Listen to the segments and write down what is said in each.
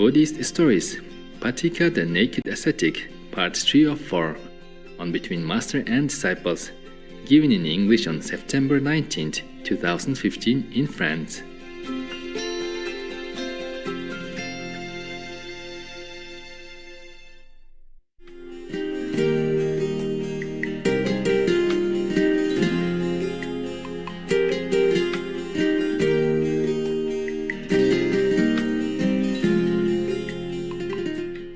Buddhist Stories, Pathika the Naked Ascetic, Part 3 of 4, on Between Master and Disciples, given in English on September 19, 2015 in France.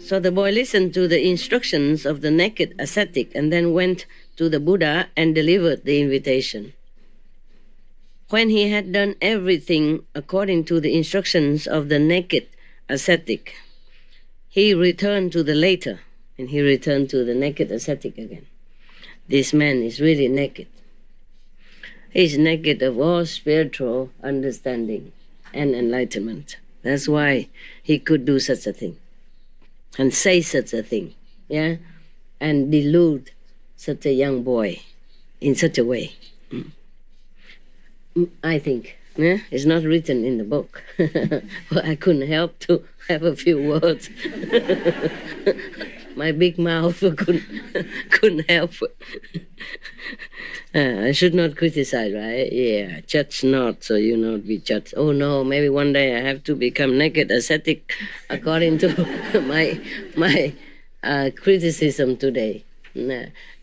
So the boy listened to the instructions of the naked ascetic and then went to the Buddha and delivered the invitation. When he had done everything according to the instructions of the naked ascetic, he returned to the later, and he returned to the naked ascetic again. This man is really naked. He's naked of all spiritual understanding and enlightenment. That's why he could do such a thing. And say such a thing, yeah, and delude such a young boy in such a way. I think, yeah, it's not written in the book. Well, I couldn't help to have a few words. My big mouth couldn't help. I should not criticize, right? Yeah, judge not, so you not be judged. Oh no, maybe one day I have to become naked ascetic according to my criticism today.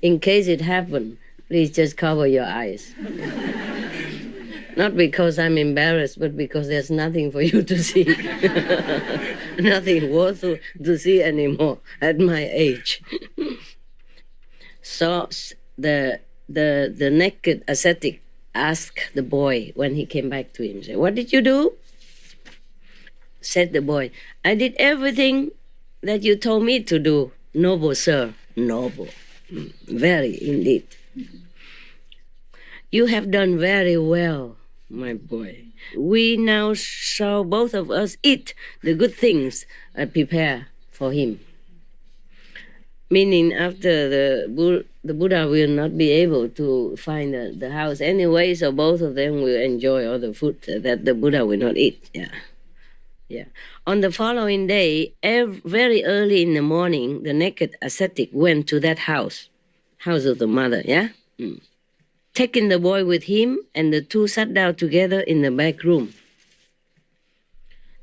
In case it happened, please just cover your eyes. Not because I'm embarrassed, but because there's nothing for you to see. Nothing worth to see anymore at my age. So the naked ascetic asked the boy when he came back to him, said, "What did you do?" Said the boy, "I did everything that you told me to do, noble sir." Noble. Very indeed. "You have done very well, my boy. We now shall both of us eat the good things I prepare for him." Meaning after the Buddha will not be able to find the house anyway, so both of them will enjoy all the food that the Buddha will not eat. Yeah. On the following day, very early in the morning, the naked ascetic went to that house of the mother, yeah? Taking the boy with him, and the two sat down together in the back room.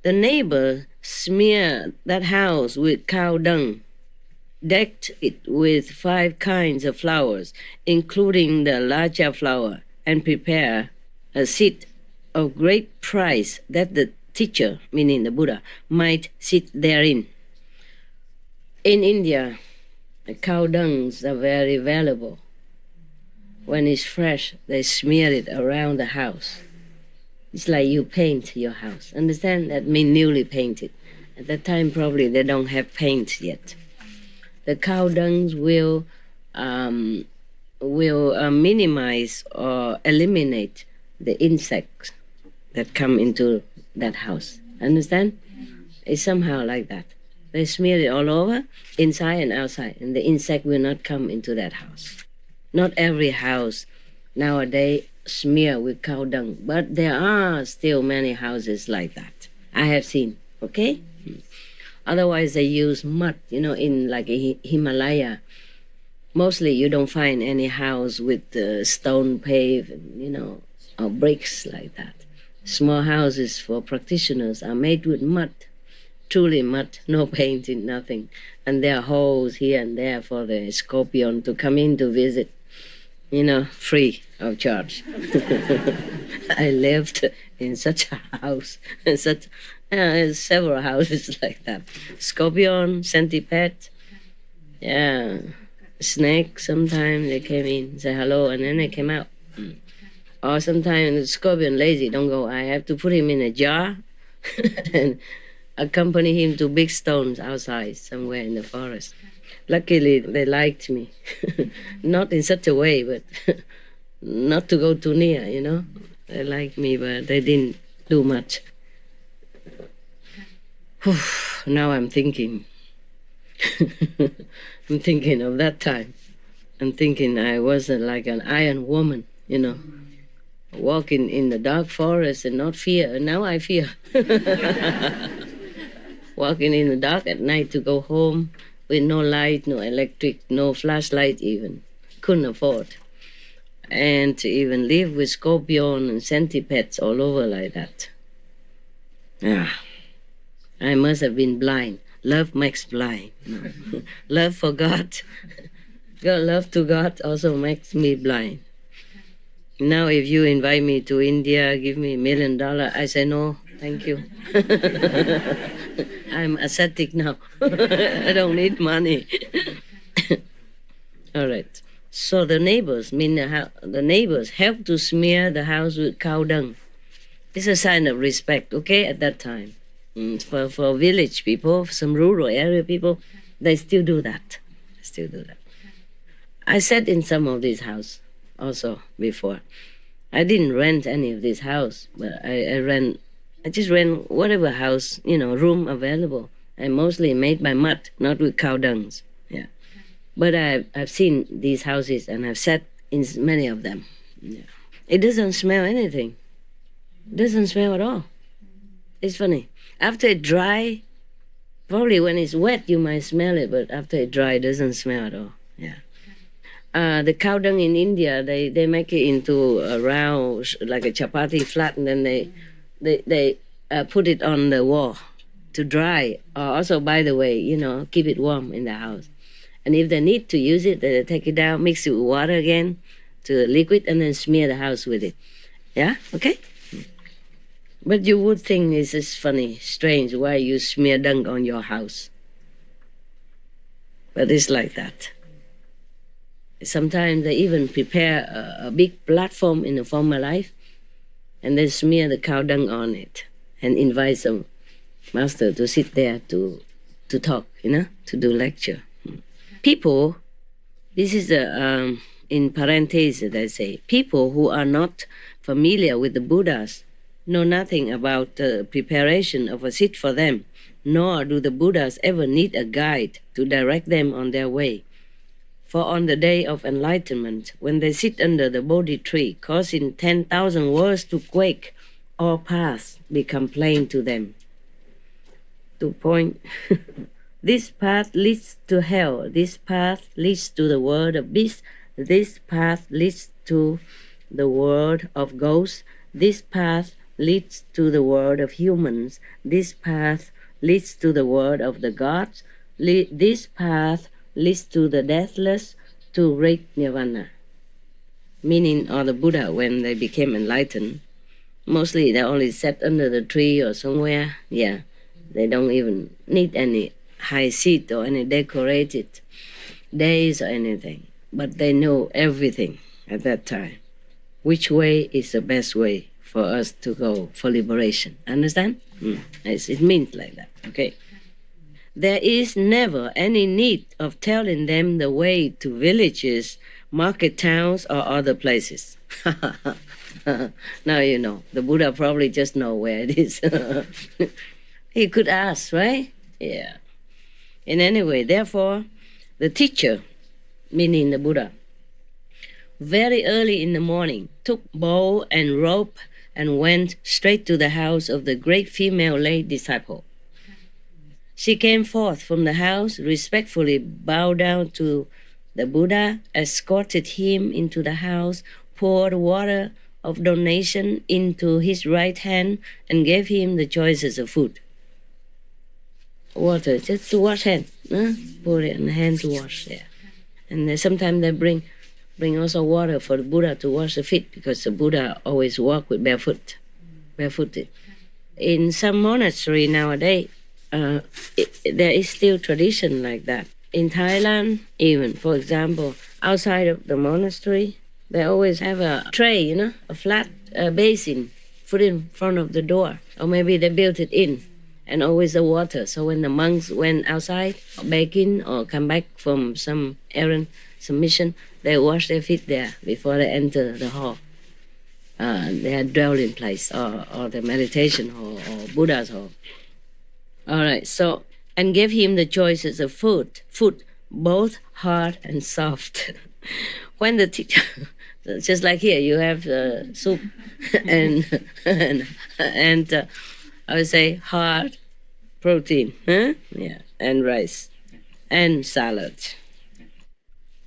The neighbor smeared that house with cow dung, decked it with 5 kinds of flowers, including the laja flower, and prepared a seat of great price that the teacher, meaning the Buddha, might sit therein. In India, the cow dungs are very valuable. When it's fresh, they smear it around the house. It's like you paint your house. Understand? That means newly painted. At that time, probably they don't have paint yet. The cow dungs will minimize or eliminate the insects that come into that house. Understand? It's somehow like that. They smear it all over, inside and outside, and the insect will not come into that house. Not every house nowadays smear with cow dung, but there are still many houses like that. I have seen, okay? Otherwise, they use mud, in like Himalaya. Mostly you don't find any house with stone paved, or bricks like that. Small houses for practitioners are made with mud, truly mud, no painting, nothing. And there are holes here and there for the scorpion to come in to visit, free of charge. I lived in such a house, several houses like that. Scorpion, centipede, snake, sometimes they came in, say hello, and then they came out. Or sometimes the scorpion lazy, don't go. I have to put him in a jar and accompany him to big stones outside somewhere in the forest. Luckily, they liked me. Not in such a way, but not to go too near, They liked me, but they didn't do much. Now I'm thinking. I'm thinking of that time. I'm thinking I was like an iron woman, walking in the dark forest and not fear. And now I fear. walking in the dark at night to go home with no light, no electric, no flashlight even. Couldn't afford. And to even live with scorpion and centipedes all over like that. Yeah. I must have been blind. Love makes blind. No. Love for God. Love to God also makes me blind. Now if you invite me to India, give me $1 million, I say no, thank you. I'm ascetic now. I don't need money. All right. So the neighbors, the neighbors help to smear the house with cow dung. It's a sign of respect, okay, at that time. For village people, some rural area people, they still do that. I sat in some of these houses also before. I didn't rent any of this house, but I just rent whatever house, room available. I mostly made by mud, not with cow dungs. Yeah. But I've seen these houses and I've sat in many of them. Yeah. It doesn't smell anything. It doesn't smell at all. It's funny. After it dry, probably when it's wet you might smell it, but after it dry it doesn't smell at all. Yeah. The cow dung in India, they make it into a round, like a chapati flat, and then they put it on the wall to dry. Also, by the way, keep it warm in the house. And if they need to use it, they take it down, mix it with water again to liquid, and then smear the house with it. Yeah? Okay? But you would think this is funny, strange, why you smear dung on your house. But it's like that. Sometimes they even prepare a big platform in the former life and then smear the cow dung on it and invite some master to sit there to talk, to do lecture. People, this is in parentheses they say, people who are not familiar with the Buddhas know nothing about the preparation of a seat for them, nor do the Buddhas ever need a guide to direct them on their way. For on the day of enlightenment, when they sit under the Bodhi tree, causing 10,000 worlds to quake, all paths become plain to them. To point, this path leads to hell, this path leads to the world of beasts, this path leads to the world of ghosts, this path leads to the world of humans, this path leads to the world of the gods, this path leads to the deathless, to great nirvana. Meaning, or the Buddha, when they became enlightened, mostly they only sat under the tree or somewhere. Yeah, they don't even need any high seat or any decorated days or anything. But they know everything at that time. Which way is the best way for us to go for liberation? Understand? It means like that, okay? There is never any need of telling them the way to villages, market towns, or other places. Now you know. The Buddha probably just know where it is. He could ask, right? Yeah. In any way, therefore, the teacher, meaning the Buddha, very early in the morning, took bow and rope and went straight to the house of the great female lay disciple. She came forth from the house, respectfully bowed down to the Buddha, escorted him into the house, poured water of donation into his right hand, and gave him the choices of food. Water, just to wash hand. Pour it in the hand to wash, yeah. And sometimes they bring also water for the Buddha to wash the feet, because the Buddha always walked with barefooted. In some monastery nowadays, there is still tradition like that. In Thailand, even, for example, outside of the monastery, they always have a tray, a flat basin put in front of the door. Or maybe they built it in, and always the water. So when the monks went outside, or baking, or come back from some errand, some mission, they wash their feet there before they enter the hall. Their dwelling place, or the meditation hall, or Buddha's hall. All right, so, and gave him the choices of food, both hard and soft. When the teacher, just like here, you have soup and I would say hard protein, huh? Yeah, and rice, and salad.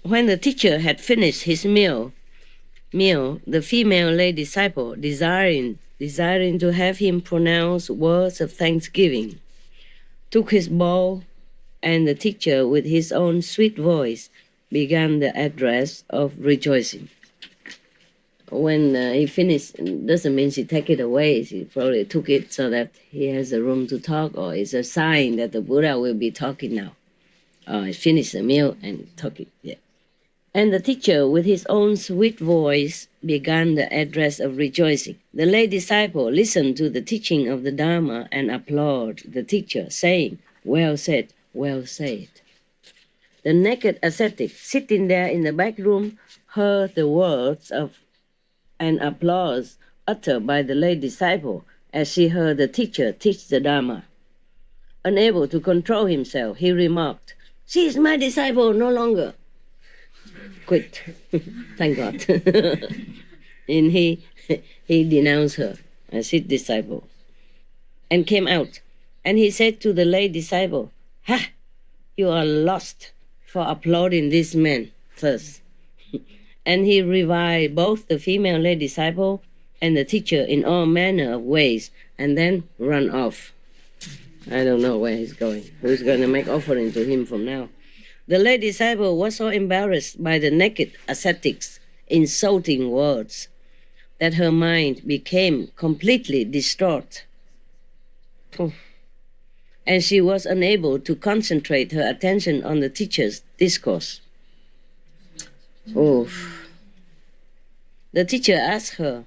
When the teacher had finished his meal, the female lay disciple, desiring to have him pronounce words of thanksgiving, took his bowl, and the teacher, with his own sweet voice, began the address of rejoicing. When he finished, doesn't mean she take it away. She probably took it so that he has a room to talk, or it's a sign that the Buddha will be talking now. He finished the meal and talking. Yeah. And the teacher, with his own sweet voice, began the address of rejoicing. The lay disciple listened to the teaching of the Dharma and applauded the teacher, saying, "Well said, well said." The naked ascetic, sitting there in the back room, heard the words of an applause uttered by the lay disciple as she heard the teacher teach the Dharma. Unable to control himself, he remarked, "She is my disciple no longer." Quit. Thank God. And he denounced her as his disciple and came out. And he said to the lay disciple, "Ha! You are lost for applauding this man first." And he reviled both the female lay disciple and the teacher in all manner of ways, and then run off. I don't know where he's going. Who's going to make offering to him from now? The lay disciple was so embarrassed by the naked ascetic's insulting words that her mind became completely distraught. And she was unable to concentrate her attention on the teacher's discourse. The teacher asked her,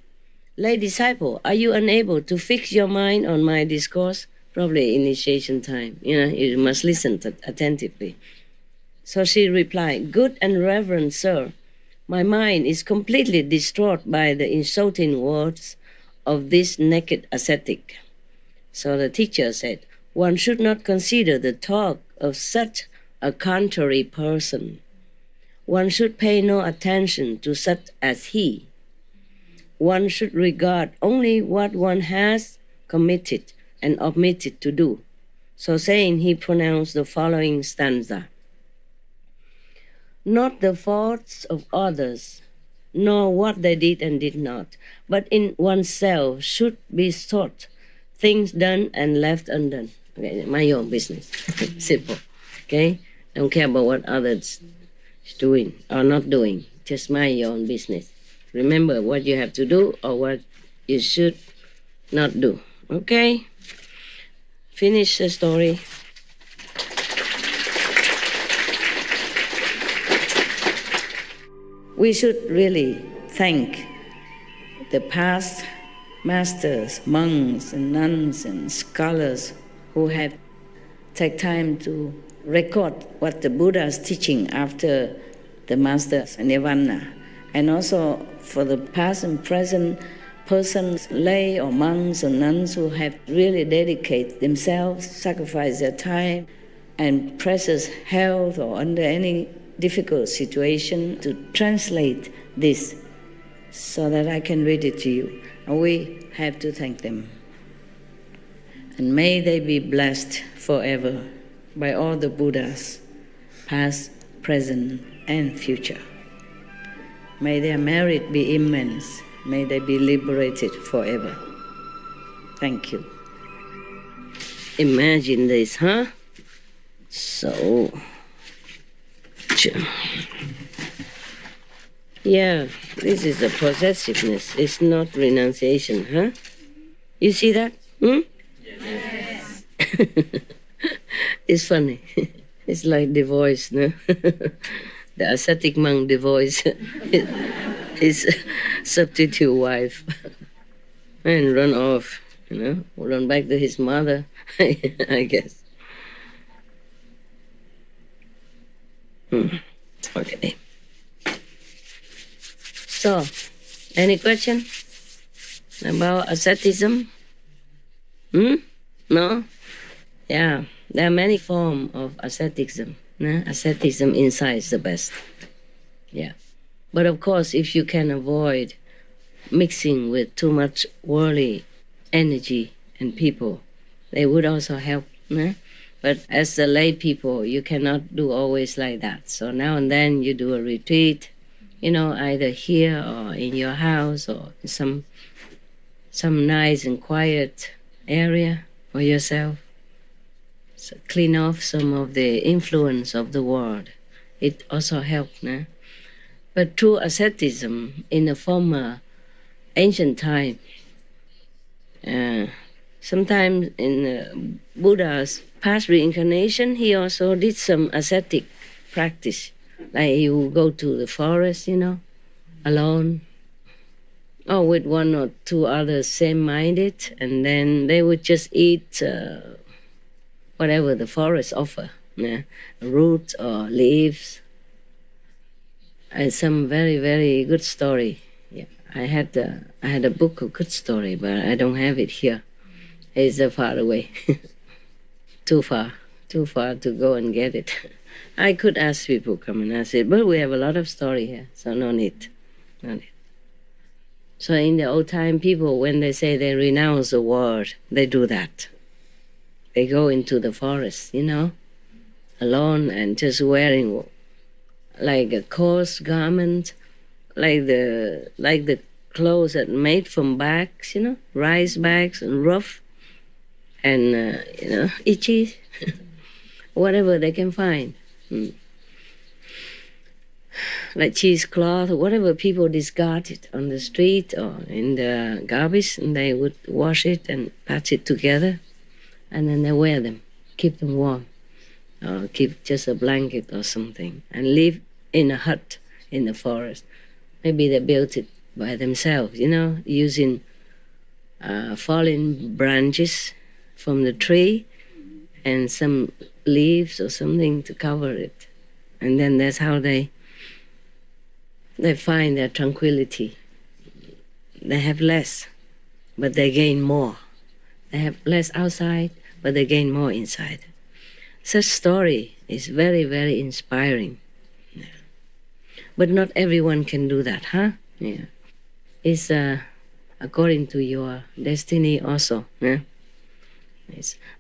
"Lay disciple, are you unable to fix your mind on my discourse?" Probably initiation time. You must listen attentively. So she replied, "Good and reverend sir, my mind is completely distraught by the insulting words of this naked ascetic." So the teacher said, "One should not consider the talk of such a contrary person. One should pay no attention to such as he. One should regard only what one has committed and omitted to do." So saying, he pronounced the following stanza: "Not the faults of others, nor what they did and did not, but in oneself should be sought things done and left undone." Okay, mind your own business. Simple. Okay? Don't care about what others doing or not doing. Just mind your own business. Remember what you have to do or what you should not do. Okay? Finish the story. We should really thank the past masters, monks and nuns and scholars who have taken time to record what the Buddha is teaching after the master's nirvana, and also for the past and present persons, lay or monks or nuns who have really dedicated themselves, sacrificed their time and precious health or under any difficult situation to translate this so that I can read it to you. And we have to thank them. And may they be blessed forever by all the Buddhas, past, present, and future. May their merit be immense. May they be liberated forever. Thank you. Imagine this, huh? So, yeah, this is a possessiveness. It's not renunciation, huh? You see that? Yes. It's funny. It's like divorce, no? The ascetic monk divorced his substitute wife and run off, run back to his mother, I guess. Okay. So, any question about asceticism? No? Yeah, there are many forms of asceticism. Asceticism inside is the best. Yeah. But of course, if you can avoid mixing with too much worldly energy and people, they would also help eh? But as the lay people, you cannot do always like that. So now and then you do a retreat, either here or in your house or in some nice and quiet area for yourself. So clean off some of the influence of the world. It also helps. Nah? But true asceticism in the former ancient time, uh, sometimes in Buddha's past reincarnation, he also did some ascetic practice. Like he would go to the forest, alone, or with one or two others same-minded, and then they would just eat whatever the forest offer, roots or leaves. And some very, very good story. Yeah, I had a book of good story, but I don't have it here. It's far away, too far to go and get it. I could ask people come and ask it, but we have a lot of story here, so no need. So in the old time, people, when they say they renounce the world, they do that. They go into the forest, alone and just wearing like a coarse garment, like the clothes that made from bags, rice bags and rough and itchy, whatever they can find. Like cheesecloth or whatever people discarded on the street or in the garbage, and they would wash it and patch it together, and then they wear them, keep them warm, or keep just a blanket or something, and live in a hut in the forest. Maybe they built it by themselves, using fallen branches from the tree and some leaves or something to cover it. And then that's how they find their tranquility. They have less, but they gain more. They have less outside, but they gain more inside. Such story is very, very inspiring. But not everyone can do that, huh? Yeah. It's according to your destiny also. Yeah?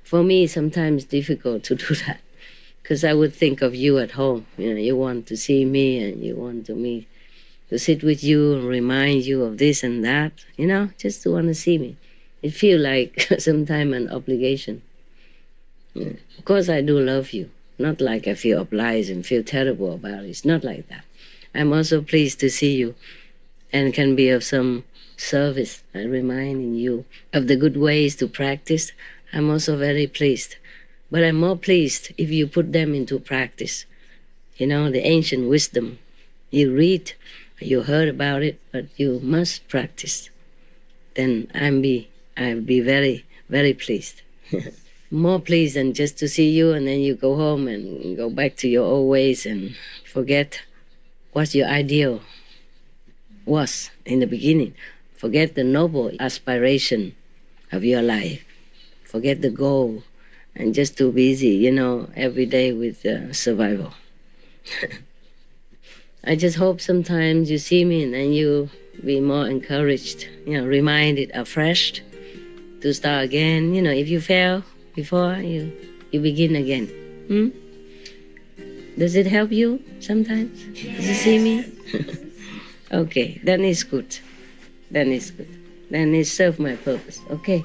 For me, sometimes difficult to do that, because I would think of you at home. You want to see me and you want me to sit with you and remind you of this and that, just to want to see me. It feels like sometimes an obligation. Yeah. Of course, I do love you. Not like I feel obliged and feel terrible about it. It's not like that. I'm also pleased to see you and can be of some service and reminding you of the good ways to practice. I'm also very pleased. But I'm more pleased if you put them into practice. The ancient wisdom. You read, you heard about it, but you must practice. Then I'll be very, very pleased. More pleased than just to see you and then you go home and go back to your old ways and forget what your ideal was in the beginning. Forget the noble aspiration of your life. Forget the goal and just too busy, every day with survival. I just hope sometimes you see me and then you be more encouraged, reminded afresh to start again. If you fail before, you begin again. Does it help you sometimes? Does you see me? Okay, then it's good. Then it serves my purpose. Okay.